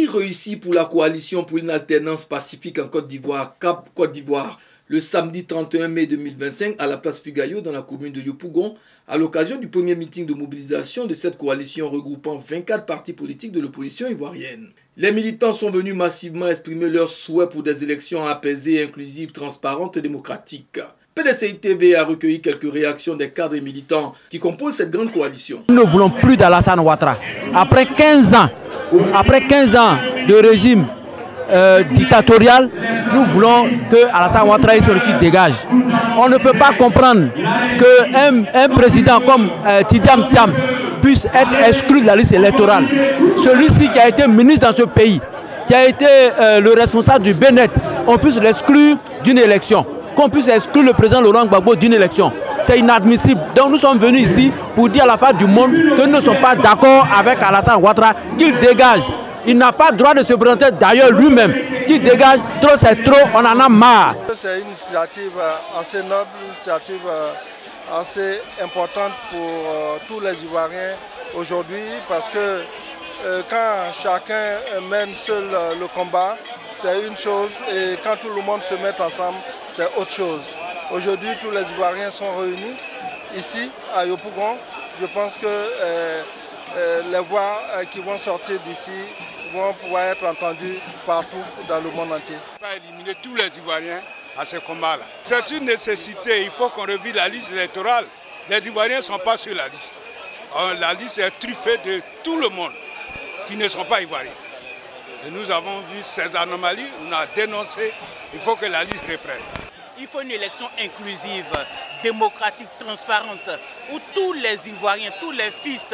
pari réussi pour la coalition pour une alternance pacifique en Côte d'Ivoire, Cap Côte d'Ivoire, le samedi 31 mai 2025 à la place Fugayo dans la commune de Yopougon, à l'occasion du premier meeting de mobilisation de cette coalition regroupant 24 partis politiques de l'opposition ivoirienne. Les militants sont venus massivement exprimer leurs souhaits pour des élections apaisées, inclusives, transparentes et démocratiques. PDCI TV a recueilli quelques réactions des cadres et militants qui composent cette grande coalition. Nous ne voulons plus d'Alassane Ouattara. Après 15 ans de régime dictatorial, nous voulons que Alassane Ouattara soit celui qui dégage. On ne peut pas comprendre qu'un président comme Tidiane Thiam puisse être exclu de la liste électorale. Celui-ci qui a été ministre dans ce pays, qui a été le responsable du Bénet, on puisse l'exclure d'une élection. Qu'on puisse exclure le président Laurent Gbagbo d'une élection. C'est inadmissible. Donc nous sommes venus ici pour dire à la face du monde que nous ne sommes pas d'accord avec Alassane Ouattara, qu'il dégage. Il n'a pas le droit de se présenter d'ailleurs lui-même. Qu'il dégage, trop c'est trop, on en a marre. C'est une initiative assez noble, une initiative assez importante pour tous les Ivoiriens aujourd'hui parce que quand chacun mène seul le combat, c'est une chose et quand tout le monde se met ensemble, c'est autre chose. Aujourd'hui, tous les Ivoiriens sont réunis ici à Yopougon. Je pense que les voix qui vont sortir d'ici vont pouvoir être entendues partout dans le monde entier. On va éliminer tous les Ivoiriens à ce combat-là. C'est une nécessité, il faut qu'on revise la liste électorale. Les Ivoiriens ne sont pas sur la liste. La liste est truffée de tout le monde qui ne sont pas Ivoiriens. Et nous avons vu ces anomalies, on a dénoncé, il faut que la liste reprenne. Il faut une élection inclusive, démocratique, transparente, où tous les Ivoiriens, tous les fils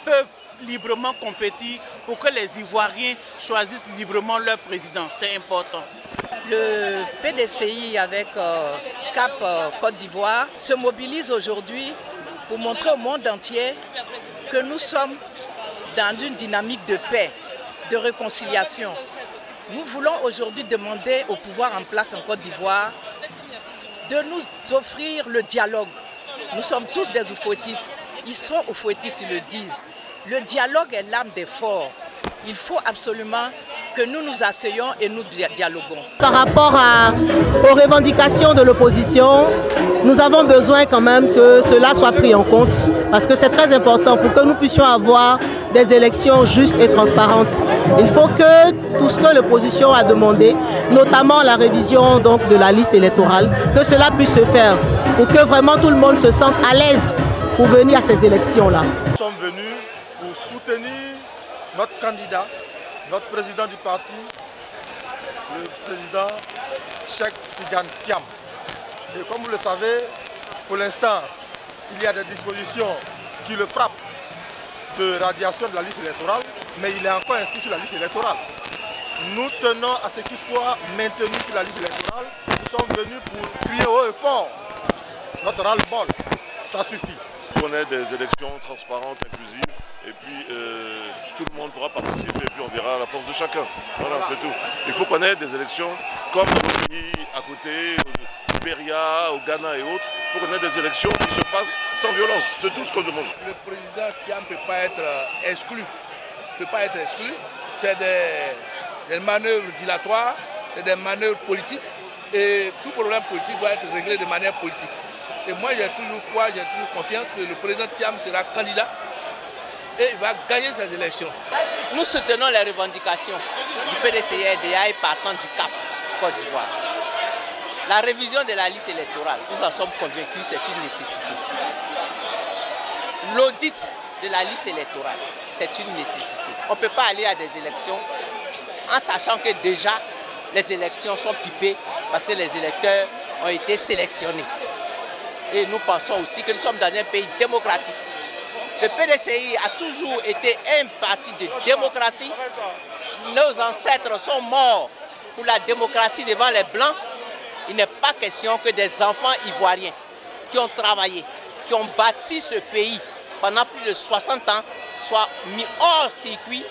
peuvent librement compétir pour que les Ivoiriens choisissent librement leur président. C'est important. Le PDCI avec Cap Côte d'Ivoire se mobilise aujourd'hui pour montrer au monde entier que nous sommes dans une dynamique de paix, de réconciliation. Nous voulons aujourd'hui demander au pouvoir en place en Côte d'Ivoire de nous offrir le dialogue. Nous sommes tous des oufouettistes. Ils sont oufouettistes, ils le disent. Le dialogue est l'âme des forts. Il faut absolument que nous nous asseyons et nous dialoguons. Par rapport aux revendications de l'opposition, nous avons besoin quand même que cela soit pris en compte parce que c'est très important pour que nous puissions avoir des élections justes et transparentes. Il faut que tout ce que l'opposition a demandé, notamment la révision donc, de la liste électorale, que cela puisse se faire pour que vraiment tout le monde se sente à l'aise pour venir à ces élections-là. Nous sommes venus pour soutenir notre candidat, notre président du parti, le président Cheikh Tidiane Thiam. Et comme vous le savez, pour l'instant, il y a des dispositions qui le frappent de radiation de la liste électorale, mais il est encore inscrit sur la liste électorale. Nous tenons à ce qu'il soit maintenu sur la liste électorale. Nous sommes venus pour crier haut et fort notre ras-le-bol. Ça suffit. On a des élections transparentes, inclusives, et puis tout le monde pourra participer, et puis on verra la force de chacun. Voilà, c'est tout. Il faut qu'on ait des élections comme dans nos pays à côté, au Libéria, au Ghana et autres. Il faut qu'on ait des élections qui se passent sans violence. C'est tout ce qu'on demande. Le président Thiam ne peut pas être exclu. Il ne peut pas être exclu. C'est des manœuvres dilatoires, c'est des manœuvres politiques. Et tout problème politique doit être réglé de manière politique. Et moi, j'ai toujours foi, j'ai toujours confiance que le président Thiam sera candidat et il va gagner ces élections. Nous soutenons les revendications du PDCI-RDA et partant du Cap Côte d'Ivoire. La révision de la liste électorale, nous en sommes convaincus, c'est une nécessité. L'audit de la liste électorale, c'est une nécessité. On ne peut pas aller à des élections en sachant que déjà les élections sont pipées parce que les électeurs ont été sélectionnés. Et nous pensons aussi que nous sommes dans un pays démocratique. Le PDCI a toujours été un parti de démocratie. Nos ancêtres sont morts pour la démocratie devant les Blancs. Il n'est pas question que des enfants ivoiriens qui ont travaillé, qui ont bâti ce pays pendant plus de 60 ans, soient mis hors circuit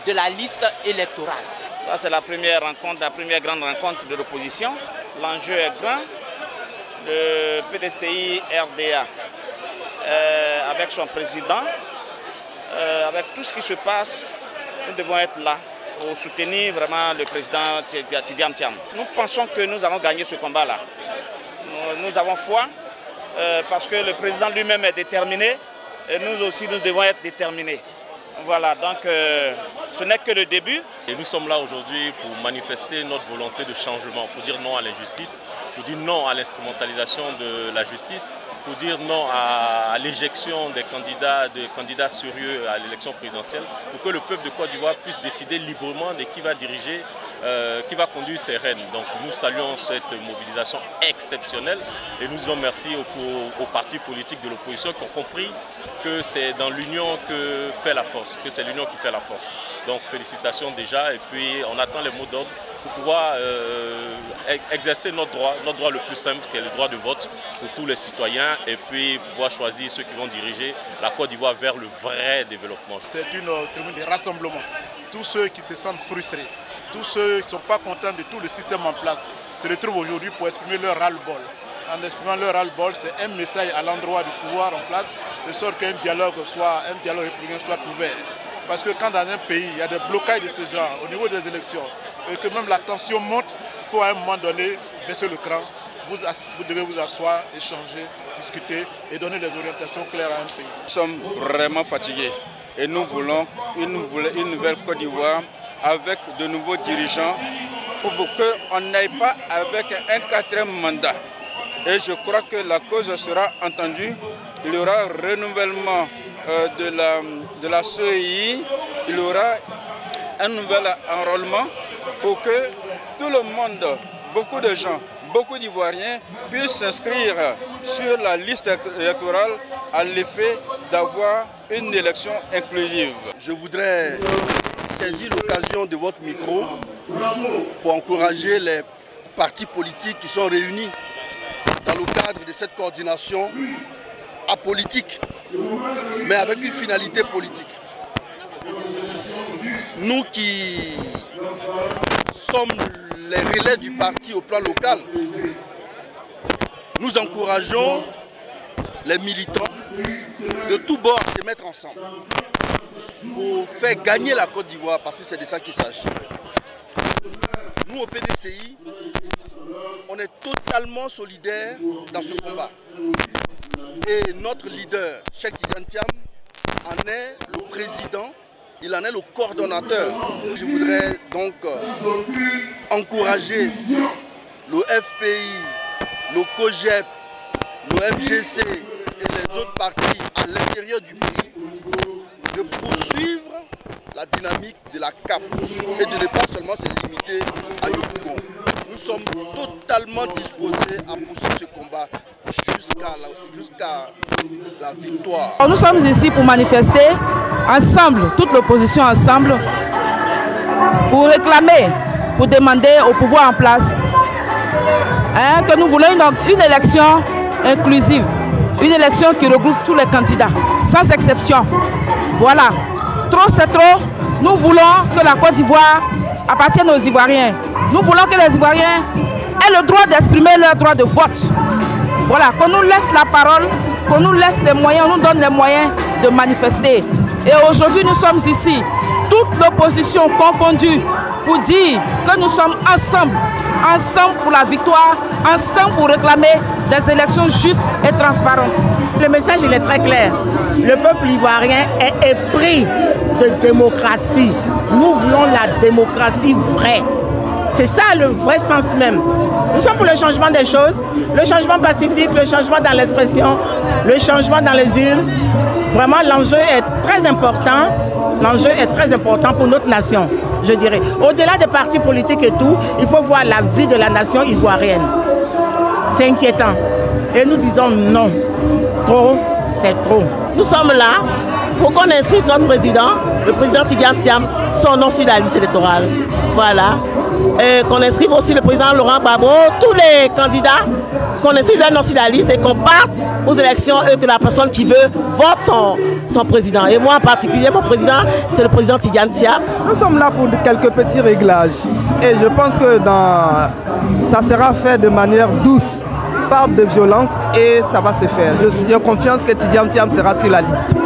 de la liste électorale. Là, c'est la première rencontre, la première grande rencontre de l'opposition. L'enjeu est grand. Le PDCI RDA, avec son président, avec tout ce qui se passe, nous devons être là pour soutenir vraiment le président Tidiane Thiam. Nous pensons que nous allons gagner ce combat-là. Nous avons foi parce que le président lui-même est déterminé et nous aussi nous devons être déterminés. Voilà, donc ce n'est que le début. Et nous sommes là aujourd'hui pour manifester notre volonté de changement, pour dire non à l'injustice, pour dire non à l'instrumentalisation de la justice, pour dire non à l'éjection des candidats sérieux à l'élection présidentielle, pour que le peuple de Côte d'Ivoire puisse décider librement de qui va diriger, qui va conduire ses rênes. Donc nous saluons cette mobilisation exceptionnelle et nous disons merci aux partis politiques de l'opposition qui ont compris que c'est dans l'union que fait la force, que c'est l'union qui fait la force. Donc félicitations déjà et puis on attend les mots d'ordre pour pouvoir exercer notre droit le plus simple qui est le droit de vote pour tous les citoyens et puis pouvoir choisir ceux qui vont diriger la Côte d'Ivoire vers le vrai développement. C'est une cérémonie de rassemblement. Tous ceux qui se sentent frustrés, tous ceux qui ne sont pas contents de tout le système en place se retrouvent aujourd'hui pour exprimer leur ras-le-bol. En exprimant leur ras-le-bol, c'est un message à l'endroit du pouvoir en place, de sorte qu'un dialogue républicain soit ouvert. Parce que quand dans un pays, il y a des blocages de ce genre au niveau des élections, et que même la tension monte, il faut à un moment donné baisser le cran. Vous devez vous asseoir, échanger, discuter et donner des orientations claires à un pays. Nous sommes vraiment fatigués et nous voulons une nouvelle Côte d'Ivoire avec de nouveaux dirigeants pour qu'on n'aille pas avec un 4e mandat. Et je crois que la cause sera entendue. Il y aura renouvellement de la CEI, il y aura un nouvel enrôlement pour que tout le monde, beaucoup de gens, beaucoup d'Ivoiriens puissent s'inscrire sur la liste électorale à l'effet d'avoir une élection inclusive. Je voudrais saisir l'occasion de votre micro pour encourager les partis politiques qui sont réunis dans le cadre de cette coordination apolitique, mais avec une finalité politique. Nous qui sommes les relais du parti au plan local, nous encourageons les militants de tous bords à se mettre ensemble pour faire gagner la Côte d'Ivoire, parce que c'est de ça qu'il s'agit. Nous au PDCI, on est totalement solidaires dans ce combat. Et notre leader, Cheikh Tidiane Thiam, en est le président, il en est le coordonnateur. Je voudrais donc encourager le FPI, le COGEP, le MGC et les autres partis à l'intérieur du pays de poursuivre la dynamique de la CAP et de ne pas seulement se limiter à Yopougon. Nous sommes totalement disposés à poursuivre ce combat jusqu'à la victoire. Nous sommes ici pour manifester ensemble, toute l'opposition ensemble, pour réclamer, pour demander au pouvoir en place que nous voulons une élection inclusive, une élection qui regroupe tous les candidats, sans exception. Voilà, trop c'est trop, nous voulons que la Côte d'Ivoire appartienne aux Ivoiriens. Nous voulons que les Ivoiriens aient le droit d'exprimer leur droit de vote. Voilà, qu'on nous laisse la parole, qu'on nous laisse les moyens, on nous donne les moyens de manifester. Et aujourd'hui, nous sommes ici, toute l'opposition confondue, pour dire que nous sommes ensemble, ensemble pour la victoire, ensemble pour réclamer des élections justes et transparentes. Le message il est très clair. Le peuple ivoirien est épris de démocratie. Nous voulons la démocratie vraie. C'est ça le vrai sens même. Nous sommes pour le changement des choses, le changement pacifique, le changement dans l'expression, le changement dans les urnes. Vraiment, l'enjeu est très important. L'enjeu est très important pour notre nation, je dirais. Au-delà des partis politiques et tout, il faut voir la vie de la nation ivoirienne. C'est inquiétant. Et nous disons non. Trop, c'est trop. Nous sommes là pour qu'on inscrive notre président, le président Tidiane Thiam, son nom sur la liste électorale. Voilà. Et qu'on inscrive aussi le président Laurent Gbagbo, tous les candidats, qu'on inscrive leur nom sur la liste et qu'on parte aux élections et que la personne qui veut vote son président. Et moi en particulier, mon président, c'est le président Tidiane Thiam. Nous sommes là pour quelques petits réglages. Et je pense que ça sera fait de manière douce, pas de violence, et ça va se faire. J'ai confiance que Tidiane Thiam sera sur la liste.